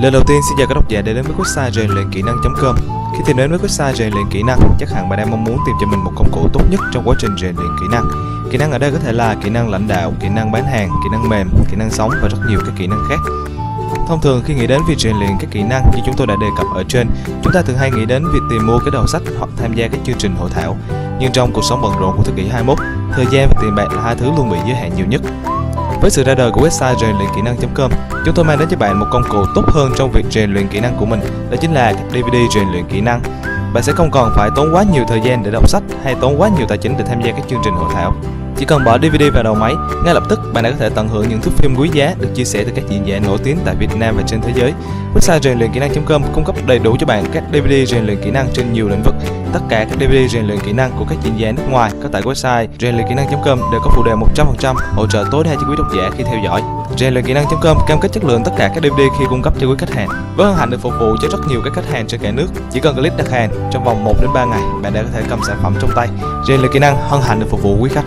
Lời đầu tiên xin chào các độc giả đã đến với website rèn luyện kỹ năng.com. Khi tìm đến với website rèn luyện kỹ năng, chắc hẳn bạn đang mong muốn tìm cho mình một công cụ tốt nhất trong quá trình rèn luyện kỹ năng. Kỹ năng ở đây có thể là kỹ năng lãnh đạo, kỹ năng bán hàng, kỹ năng mềm, kỹ năng sống và rất nhiều các kỹ năng khác. Thông thường khi nghĩ đến việc rèn luyện các kỹ năng như chúng tôi đã đề cập ở trên, chúng ta thường hay nghĩ đến việc tìm mua cái đầu sách hoặc tham gia các chương trình hội thảo. Nhưng trong cuộc sống bận rộn của thế kỷ 21, thời gian và tiền bạc là hai thứ luôn bị giới hạn nhiều nhất. Với sự ra đời của website rèn luyện kỹ năng.com, chúng tôi mang đến cho bạn một công cụ tốt hơn trong việc rèn luyện kỹ năng của mình, đó chính là các DVD rèn luyện kỹ năng. Bạn sẽ không còn phải tốn quá nhiều thời gian để đọc sách hay tốn quá nhiều tài chính để tham gia các chương trình hội thảo. Chỉ cần bỏ DVD vào đầu máy, ngay lập tức bạn đã có thể tận hưởng những thước phim quý giá được chia sẻ từ các diễn giả nổi tiếng tại Việt Nam và trên thế giới. Website rèn luyện kỹ năng.com cung cấp đầy đủ cho bạn các DVD rèn luyện kỹ năng trên nhiều lĩnh vực. Tất cả các DVD rèn luyện kỹ năng của các diễn giả nước ngoài có tại website rèn luyện kỹ năng.com đều có phụ đề 100% hỗ trợ tối đa cho quý độc giả khi theo dõi. Rèn luyện kỹ năng.com cam kết chất lượng tất cả các DVD khi cung cấp cho quý khách hàng. Với hân hạnh được phục vụ cho rất nhiều các khách hàng trên cả nước. Chỉ cần click đặt hàng, trong vòng 1 đến 3 ngày, bạn đã có thể cầm sản phẩm trong tay. Rèn luyện kỹ năng hân hạnh được phục vụ quý khách.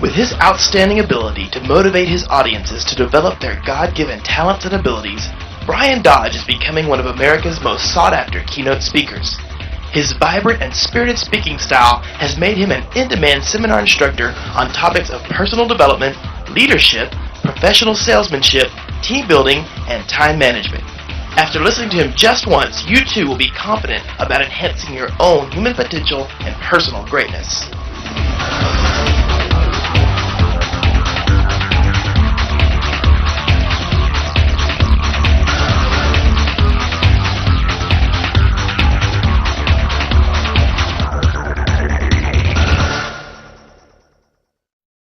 With his outstanding ability to motivate his audiences to develop their God-given talents and abilities, Brian Dodge is becoming one of America's most sought-after keynote speakers. His vibrant and spirited speaking style has made him an in-demand seminar instructor on topics of personal development, leadership, professional salesmanship, team building, and time management. After listening to him just once, you too will be confident about enhancing your own human potential and personal greatness.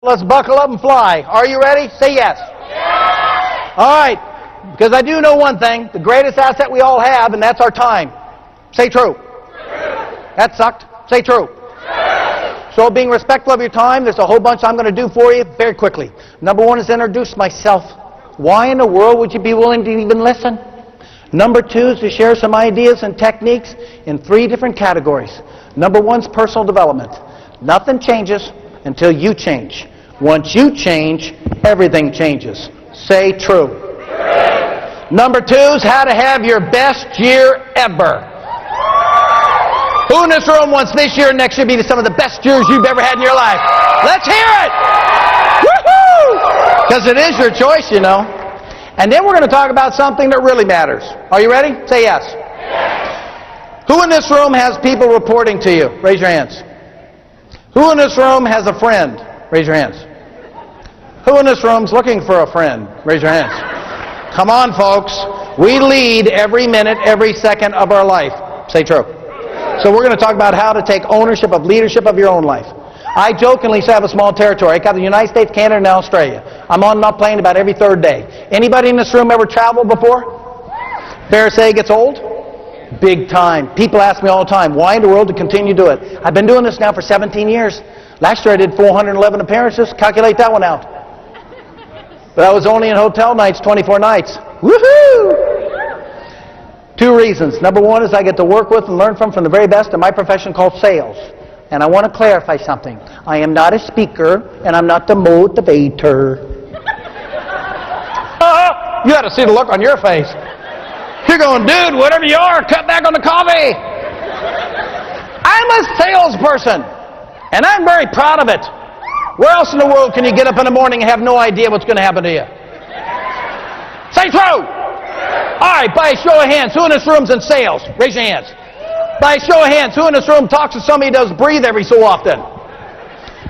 Let's buckle up and fly. Are you ready? Say yes. Yes. All right. Because I do know one thing. The greatest asset we all have, and that's our time. Say true. True. That sucked. Say true. True. So being respectful of your time, there's a whole bunch I'm going to do for you very quickly. Number one is introduce myself. Why in the world would you be willing to even listen? Number two is to share some ideas and techniques in 3 different categories. Number one is personal development. Nothing changes until you change. Once you change, everything changes. Say true. True. Number 2 is how to have your best year ever. Who in this room wants this year and next year to be some of the best years you've ever had in your life? Let's hear it! Woohoo! Because it is your choice, you know. And then we're going to talk about something that really matters. Are you ready? Say yes. Yes. Who in this room has people reporting to you? Raise your hands. Who in this room has a friend? Raise your hands. Who in this room is looking for a friend? Raise your hands. Come on, folks. We lead every minute, every second of our life. Say true. So we're going to talk about how to take ownership of leadership of your own life. I jokingly say I have a small territory. I got the United States, Canada, and Australia. I'm on and off plane about every 3rd day. Anybody in this room ever traveled before? Fair to say it gets old? Big time. People ask me all the time, why in the world to continue to do it? I've been doing this now for 17 years. Last year I did 411 appearances. Calculate that one out. But I was only in hotel nights 24 nights. Woohoo! 2 reasons. Number 1 is I get to work with and learn from the very best in my profession called sales. And I want to clarify something. I am not a speaker and I'm not the motivator. You ought to see the look on your face. You're going, dude, whatever you are, cut back on the coffee. I'm a salesperson, and I'm very proud of it. Where else in the world can you get up in the morning and have no idea what's going to happen to you? Say true. All right, by a show of hands, who in this room's in sales? Raise your hands. By a show of hands, who in this room talks to somebody who does breathe every so often?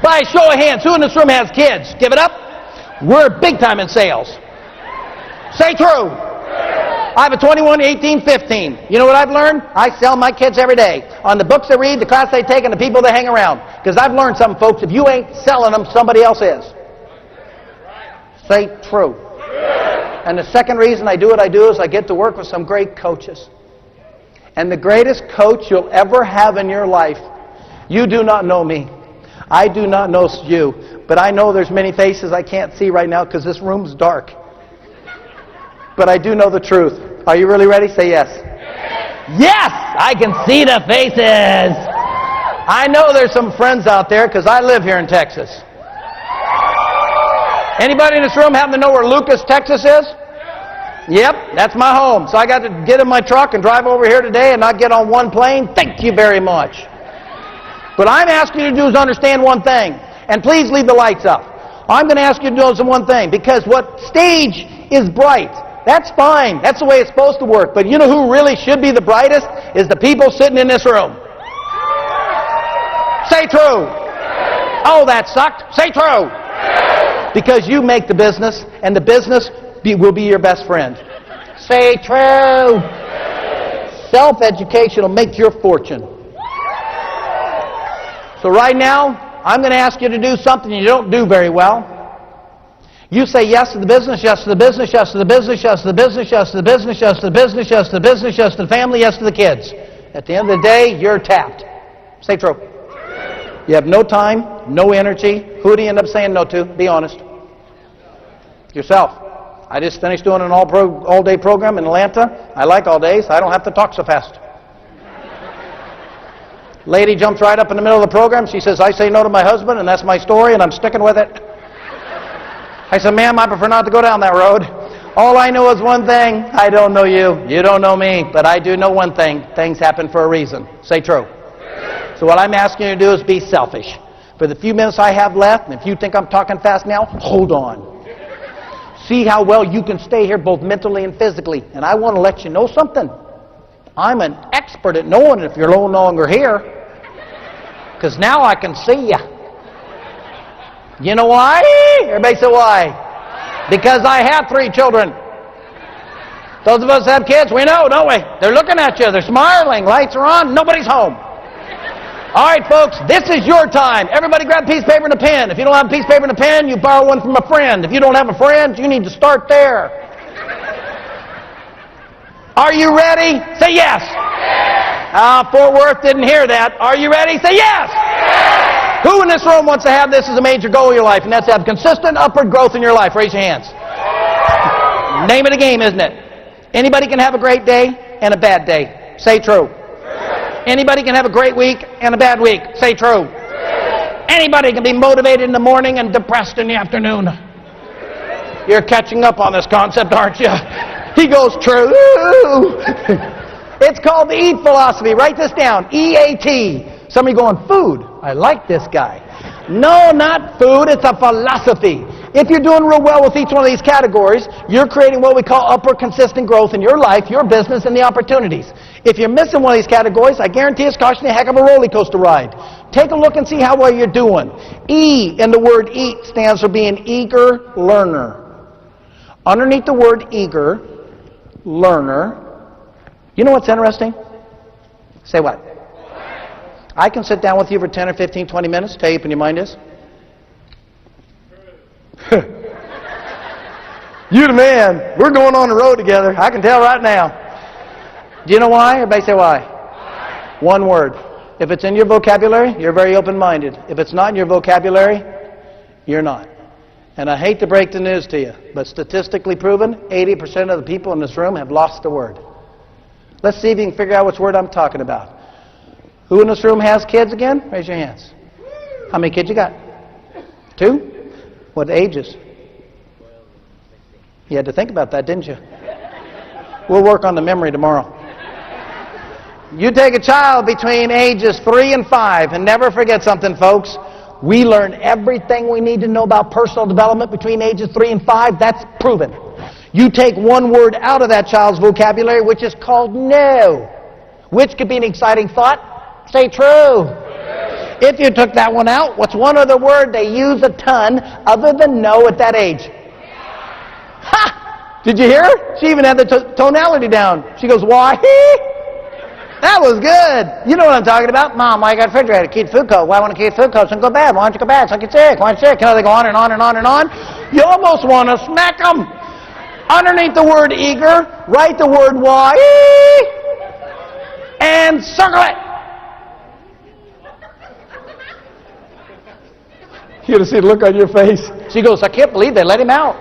By a show of hands, who in this room has kids? Give it up. We're big time in sales. Say true. I have a 21, 18, 15. You know what I've learned? I sell my kids every day. On the books they read, the class they take, and the people they hang around. Because I've learned something, folks. If you ain't selling them, somebody else is. Say true. And the second reason I do what I do is I get to work with some great coaches. And the greatest coach you'll ever have in your life You do not know me. I do not know you. But I know there's many faces I can't see right now because this room's dark. But I do know the truth. Are you really ready? Say yes. Yes! I can see the faces. I know there's some friends out there because I live here in Texas. Anybody in this room happen to know where Lucas, Texas is? Yep, that's my home. So I got to get in my truck and drive over here today and not get on one plane. Thank you very much. What I'm asking you to do is understand one thing. And please leave the lights up. I'm going to ask you to do one thing. Because what stage is bright, that's fine. That's the way it's supposed to work. But you know who really should be the brightest? Is the people sitting in this room. Say true. Oh, that sucked. Say true. Because you make the business, and the business will be your best friend. Say true. Self-education will make your fortune. So right now, I'm going to ask you to do something you don't do very well. You say yes to the business, yes to the business, yes to the business, yes to the business, yes to the business, yes to the business, yes to the business, yes to the family, yes to the kids. At the end of the day, you're tapped. Say true. You have no time, no energy. Who do you end up saying no to? Be honest. Yourself. I just finished doing an all-day program in Atlanta. I like all days. I don't have to talk so fast. Lady jumps right up in the middle of the program. She says, I say no to my husband, and that's my story, and I'm sticking with it. I said, ma'am, I prefer not to go down that road. All I know is one thing. I don't know you. You don't know me. But I do know one thing. Things happen for a reason. Say true. So what I'm asking you to do is be selfish. For the few minutes I have left, and if you think I'm talking fast now, hold on. See how well you can stay here both mentally and physically. And I want to let you know something. I'm an expert at knowing if you're no longer here. Because now I can see you. You know why? Everybody say why? Because I have 3 children. Those of us that have kids, we know, don't we? They're looking at you. They're smiling. Lights are on. Nobody's home. All right, folks, this is your time. Everybody grab a piece of paper and a pen. If you don't have a piece of paper and a pen, you borrow one from a friend. If you don't have a friend, you need to start there. Are you ready? Say yes. Fort Worth didn't hear that. Are you ready? Say yes. Who in this room wants to have this as a major goal of your life, and that's to have consistent upward growth in your life? Raise your hands. Name of the game, isn't it? Anybody can have a great day and a bad day. Say true. Anybody can have a great week and a bad week. Say true. Anybody can be motivated in the morning and depressed in the afternoon. You're catching up on this concept, aren't you? He goes, true. It's called the EAT philosophy. Write this down. EAT. Somebody going, food. I like this guy. No, not food. It's a philosophy. If you're doing real well with each one of these categories, you're creating what we call upward consistent growth in your life, your business, and the opportunities. If you're missing one of these categories, I guarantee it's costing you a heck of a roller coaster ride. Take a look and see how well you're doing. E in the word EAT stands for being eager learner. Underneath the word eager learner, you know what's interesting? Say what? I can sit down with you for 10 or 15, 20 minutes, tell you what your mind is. You the man. We're going on the road together. I can tell right now. Do you know why? Everybody say why. One word. If it's in your vocabulary, you're very open-minded. If it's not in your vocabulary, you're not. And I hate to break the news to you, but statistically proven, 80% of the people in this room have lost the word. Let's see if you can figure out which word I'm talking about. Who in this room has kids again? Raise your hands. How many kids you got? 2? What ages? You had to think about that, didn't you? We'll work on the memory tomorrow. You take a child between ages 3 and 5, and never forget something, folks. We learn everything we need to know about personal development between ages 3 and 5. That's proven. You take one word out of that child's vocabulary, which is called no, which could be an exciting thought. Say true. If you took that one out, what's one other word they use a ton other than no at that age? Ha! Did you hear her? She even had the tonality down. She goes, why? That was good. You know what I'm talking about. Mom, why you got a refrigerator? Keep food cold. Why want to keep food cold? Don't go bad. Why don't you go bad? Don't get sick. Why aren't you sick? You know, they go on and on and on and on. You almost want to smack them. Underneath the word eager, write the word why and circle it. You ought to see the look on your face. She goes, I can't believe they let him out.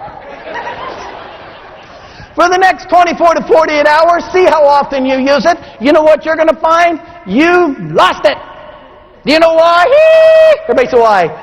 For the next 24 to 48 hours, see how often you use it. You know what you're going to find? You lost it. Do you know why? Everybody say why?